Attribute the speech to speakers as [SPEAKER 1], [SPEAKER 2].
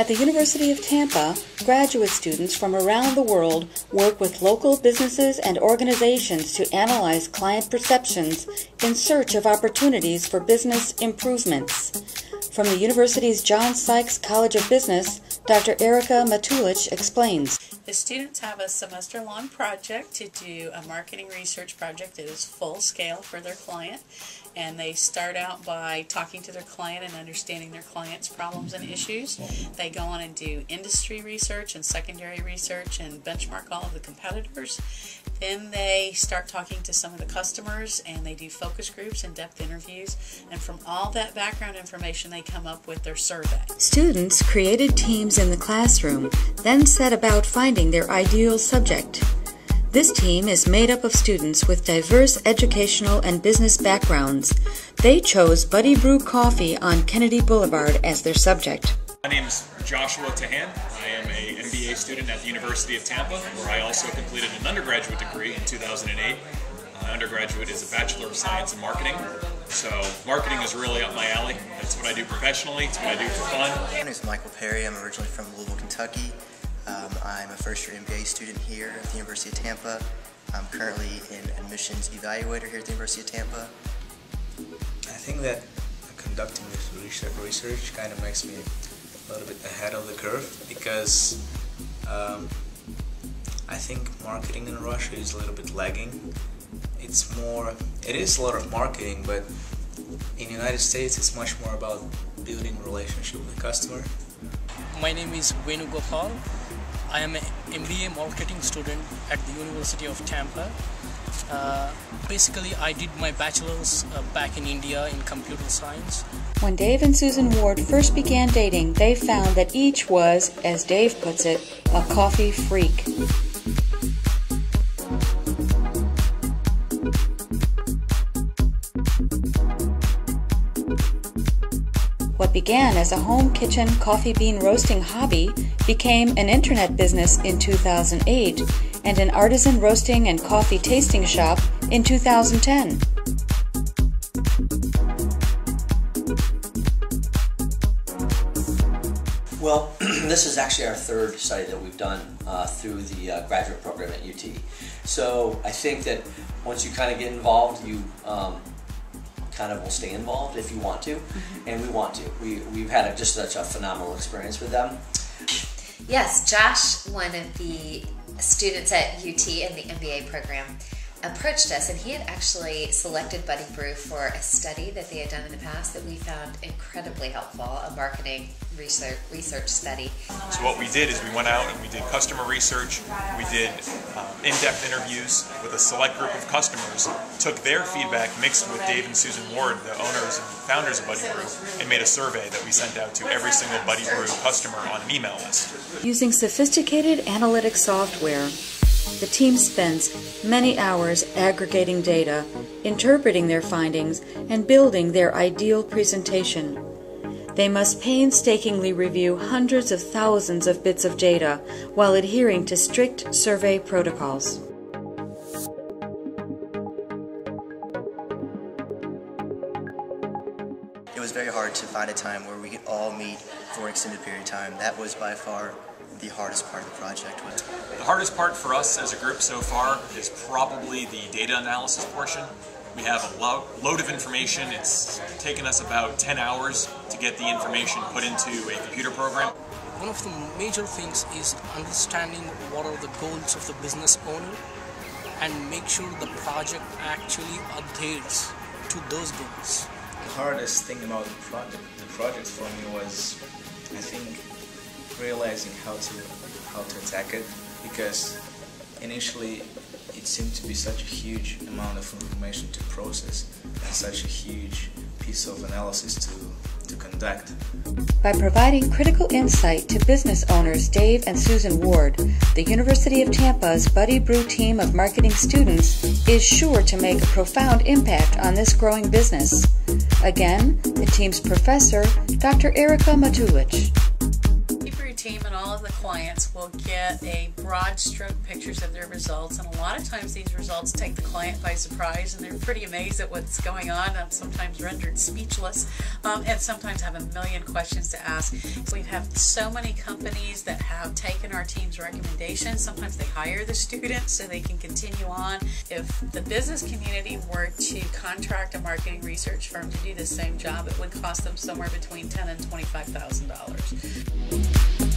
[SPEAKER 1] At the University of Tampa, graduate students from around the world work with local businesses and organizations to analyze client perceptions in search of opportunities for business improvements. From the university's John Sykes College of Business, Dr. Erica Matulich explains.
[SPEAKER 2] The students have a semester-long project to do a marketing research project that is full-scale for their client, and they start out by talking to their client and understanding their client's problems and issues. They go on and do industry research and secondary research and benchmark all of the competitors. Then they start talking to some of the customers, and they do focus groups and depth interviews, and from all that background information they come up with their survey.
[SPEAKER 1] Students created teams in the classroom, then set about finding their ideal subject. This team is made up of students with diverse educational and business backgrounds. They chose Buddy Brew Coffee on Kennedy Boulevard as their subject.
[SPEAKER 3] My name is Joshua Tahan. I am an MBA student at the University of Tampa, where I also completed an undergraduate degree in 2008. My undergraduate is a Bachelor of Science in Marketing. So marketing is really up my alley. That's what I do professionally. It's what I do for fun.
[SPEAKER 4] My name is Michael Perry. I'm originally from Louisville, Kentucky. I'm a first-year MBA student here at the University of Tampa. I'm currently an admissions evaluator here at the University of Tampa.
[SPEAKER 5] I think that conducting this research kind of makes me a little bit ahead of the curve, because I think marketing in Russia is a little bit lagging. It is a lot of marketing, but in the United States it's much more about building a relationship with the customer.
[SPEAKER 6] My name is Venu Gopal. I am an MBA marketing student at the University of Tampa. Basically, I did my bachelor's back in India in computer science.
[SPEAKER 1] When Dave and Susan Ward first began dating, they found that each was, as Dave puts it, a coffee freak. What began as a home kitchen coffee bean roasting hobby became an internet business in 2008 and an artisan roasting and coffee tasting shop in 2010.
[SPEAKER 7] Well, this is actually our third study that we've done through the graduate program at UT. So I think that once you kind of get involved, you kind of will stay involved if you want to, and we want to. We've had just such a phenomenal experience with them.
[SPEAKER 8] Yes, Josh, one of the students at UT in the MBA program, approached us, and he had actually selected Buddy Brew for a study that they had done in the past that we found incredibly helpful, a marketing research study.
[SPEAKER 3] So what we did is we went out and we did customer research, we did in-depth interviews with a select group of customers, took their feedback mixed with Dave and Susan Ward, the owners and founders of Buddy Brew, and made a survey that we sent out to every single Buddy Brew customer on an email list.
[SPEAKER 1] Using sophisticated analytic software, the team spends many hours aggregating data, interpreting their findings, and building their ideal presentation. They must painstakingly review hundreds of thousands of bits of data while adhering to strict survey protocols.
[SPEAKER 4] It was very hard to find a time where we could all meet for an extended period of time. That was by far the hardest part of the project.
[SPEAKER 3] The hardest part for us as a group so far is probably the data analysis portion. We have a load of information. It's taken us about 10 hours to get the information put into a computer program.
[SPEAKER 6] One of the major things is understanding what are the goals of the business owner and make sure the project actually adheres to those goals.
[SPEAKER 5] The hardest thing about the project for me was, I think, realizing how to attack it, because initially it seemed to be such a huge amount of information to process and such a huge piece of analysis to conduct.
[SPEAKER 1] By providing critical insight to business owners Dave and Susan Ward, the University of Tampa's Buddy Brew team of marketing students is sure to make a profound impact on this growing business. Again, the team's professor, Dr. Erica Matulich.
[SPEAKER 2] team and all of the clients will get a broad stroke pictures of their results, and a lot of times these results take the client by surprise and they're pretty amazed at what's going on, and sometimes rendered speechless, and sometimes have a million questions to ask. We have so many companies that have taken our team's recommendations. Sometimes they hire the students so they can continue on. If the business community were to contract a marketing research firm to do the same job, it would cost them somewhere between $10,000 and $25,000.